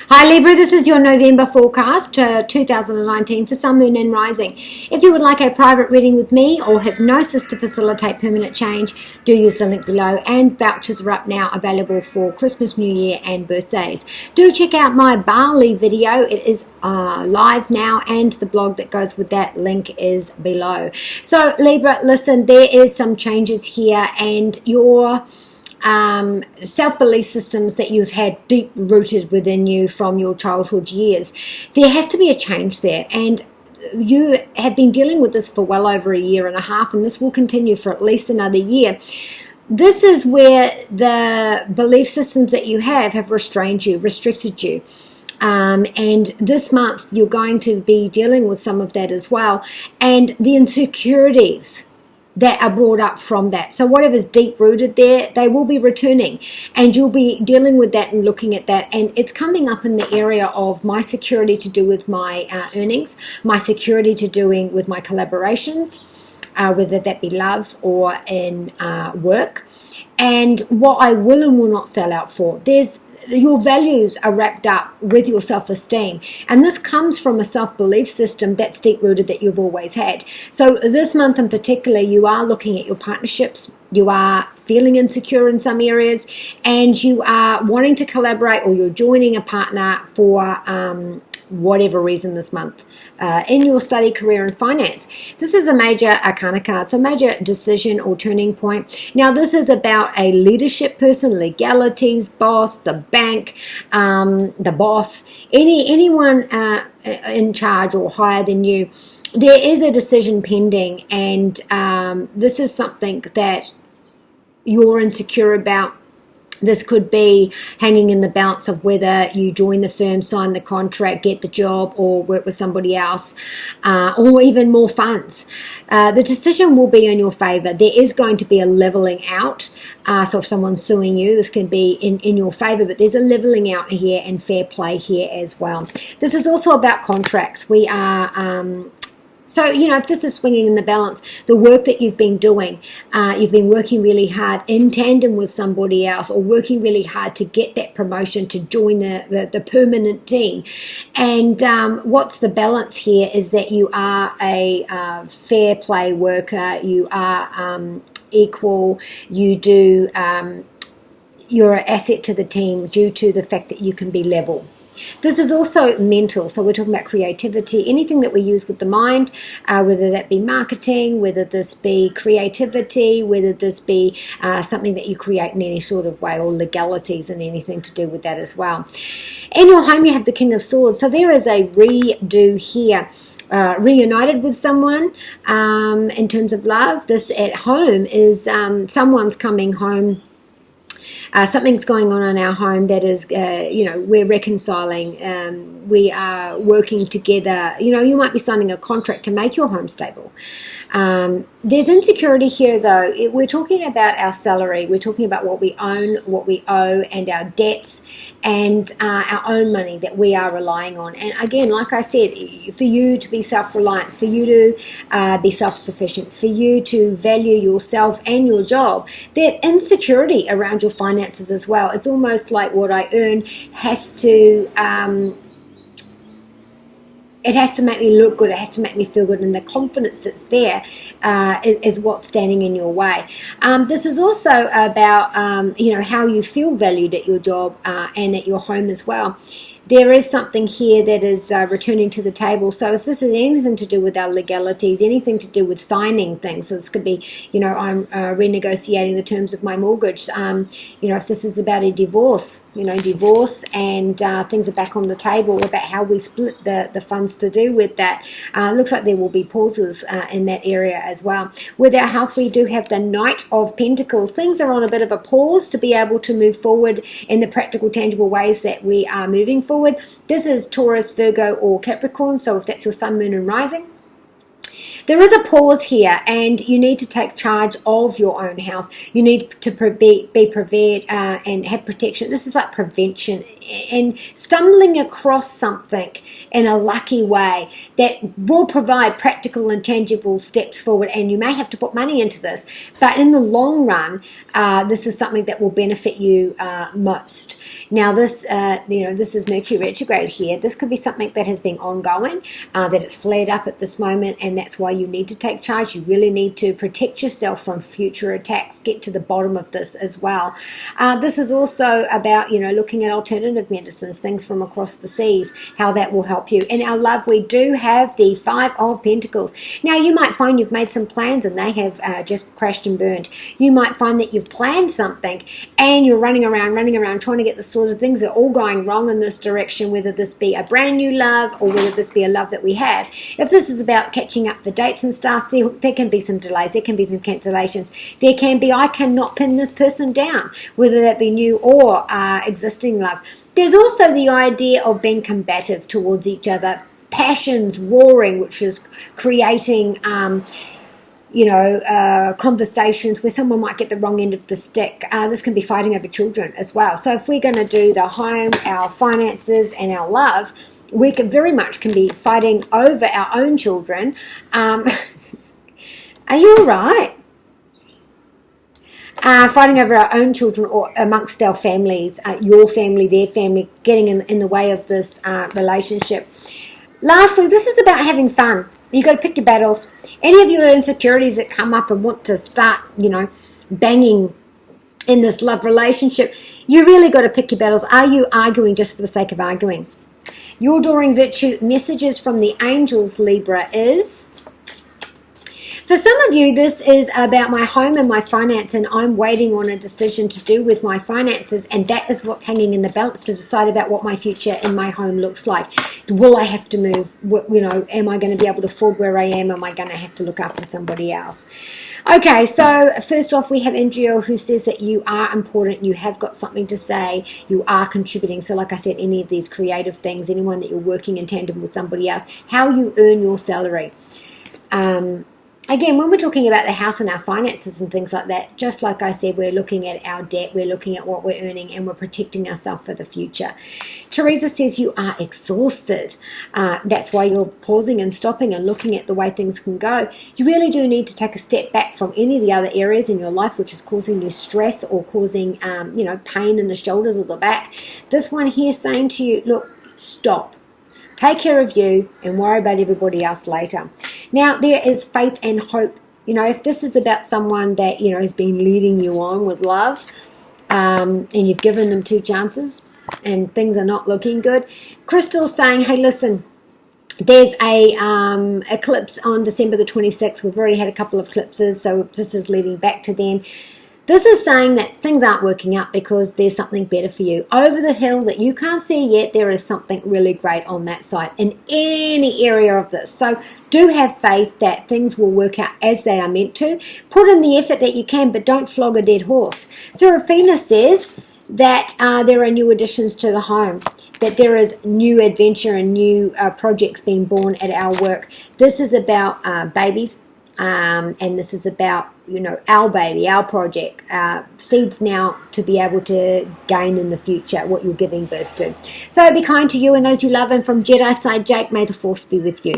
Hi Libra, this is your November forecast 2019 for Sun, Moon and Rising. If you would like a private reading with me or hypnosis to facilitate permanent change, do use the link below, and vouchers are up now available for Christmas, New Year and birthdays. Do check out my Bali video. It is live now, and the blog that goes with that link is below. So Libra, listen, there is some changes here, and your self-belief systems that you've had deep rooted within you from your childhood years, there has to be a change there, and you have been dealing with this for well over a year and a half, and this will continue for at least another year. This is where the belief systems that you have restrained you, restricted you. And this month you're going to be dealing with some of that as well, and the insecurities that are brought up from that. So whatever's deep rooted there, they will be returning, and you'll be dealing with that and looking at that, and it's coming up in the area of my security to do with my earnings, my security to doing with my collaborations, whether that be love or in work, and what I will and will not sell out for. Your values are wrapped up with your self-esteem, and this comes from a self-belief system that's deep-rooted that you've always had. So this month in particular, you are looking at your partnerships, you are feeling insecure in some areas, and you are wanting to collaborate, or you're joining a partner for whatever reason this month, in your study, career and finance. This is a major arcana card, so major decision or turning point. Now this is about a leadership person, legalities, boss, the bank, the boss, anyone in charge or higher than you. There is a decision pending, and this is something that you're insecure about. This could be hanging in the balance of whether you join the firm, sign the contract, get the job, or work with somebody else, or even more funds. The decision will be in your favor. There is going to be a leveling out. So if someone's suing you, this can be in your favor, but there's a leveling out here and fair play here as well. This is also about contracts. We are... So, if this is swinging in the balance, the work that you've been doing, you've been working really hard in tandem with somebody else, or working really hard to get that promotion to join the permanent team. And what's the balance here is that you are a fair play worker, you are equal, you're an asset to the team due to the fact that you can be level. This is also mental, so we're talking about creativity, anything that we use with the mind, whether that be marketing, whether this be creativity, whether this be something that you create in any sort of way, or legalities and anything to do with that as well. In your home you have the King of Swords, so there is a redo here. Reunited with someone in terms of love. This at home is someone's coming home. Something's going on in our home that is, we're reconciling, we are working together. You might be signing a contract to make your home stable. There's insecurity here, though. We're talking about our salary, we're talking about what we own, what we owe, and our debts, and our own money that we are relying on. And again, like I said, for you to be self-reliant, for you to be self-sufficient, for you to value yourself and your job, there's insecurity around your finances as well. It's almost like what I earn has to... it has to make me look good, it has to make me feel good, and the confidence that's there is what's standing in your way. This is also about, how you feel valued at your job and at your home as well. There is something here that is returning to the table. So if this is anything to do with our legalities, anything to do with signing things, so this could be, I'm renegotiating the terms of my mortgage. If this is about a divorce, divorce and things are back on the table about how we split the funds to do with that. Looks like there will be pauses in that area as well. With our health, we do have the Knight of Pentacles. Things are on a bit of a pause to be able to move forward in the practical, tangible ways that we are moving forward. This is Taurus, Virgo or Capricorn, so if that's your Sun, Moon and Rising. There is a pause here, and you need to take charge of your own health. You need to be prepared and have protection. This is like prevention and stumbling across something in a lucky way that will provide practical and tangible steps forward. And you may have to put money into this, but in the long run, this is something that will benefit you most. Now, this this is Mercury retrograde here. This could be something that has been ongoing, that it's flared up at this moment, and that's why you need to take charge. You really need to protect yourself from future attacks. Get to the bottom of this as well. This is also about looking at alternative medicines, things from across the seas, how that will help you. In our love, we do have the Five of Pentacles. Now, you might find you've made some plans and they have just crashed and burned. You might find that you've planned something and you're running around trying to get the sort of things that are all going wrong in this direction, whether this be a brand new love or whether this be a love that we have. If this is about catching up the dates and stuff, there can be some delays, there can be some cancellations, there can be, I cannot pin this person down, whether that be new or existing love. There's also the idea of being combative towards each other, passions roaring, which is creating conversations where someone might get the wrong end of the stick. This can be fighting over children as well. So if we're going to do the home, our finances and our love, we can very much be fighting over our own children. Are you all right? Fighting over our own children or amongst our families, your family, their family, getting in the way of this relationship. Lastly, this is about having fun. You've got to pick your battles. Any of your insecurities that come up and want to start, banging in this love relationship, you really got to pick your battles. Are you arguing just for the sake of arguing? Your Adoring Virtue messages from the angels, Libra, is... For some of you, this is about my home and my finance, and I'm waiting on a decision to do with my finances, and that is what's hanging in the balance to decide about what my future in my home looks like. Will I have to move? Am I going to be able to afford where I am? Am I going to have to look after somebody else? Okay, so first off, we have Andrea, who says that you are important, you have got something to say, you are contributing. So like I said, any of these creative things, anyone that you're working in tandem with somebody else, how you earn your salary. Again, when we're talking about the house and our finances and things like that, just like I said, we're looking at our debt, we're looking at what we're earning, and we're protecting ourselves for the future. Teresa says you are exhausted. That's why you're pausing and stopping and looking at the way things can go. You really do need to take a step back from any of the other areas in your life which is causing you stress or causing, pain in the shoulders or the back. This one here is saying to you, look, stop. Take care of you and worry about everybody else later. Now, there is faith and hope. If this is about someone that, has been leading you on with love, and you've given them 2 chances and things are not looking good, Crystal's saying, hey, listen, there's a eclipse on December the 26th. We've already had a couple of eclipses, so this is leading back to then. This is saying that things aren't working out because there's something better for you. Over the hill that you can't see yet, there is something really great on that side in any area of this. So do have faith that things will work out as they are meant to. Put in the effort that you can, but don't flog a dead horse. Serafina says that there are new additions to the home, that there is new adventure and new projects being born at our work. This is about babies. And this is about, our baby, our project, seeds now to be able to gain in the future what you're giving birth to. So be kind to you and those you love. And from Jedi side Jake, may the force be with you.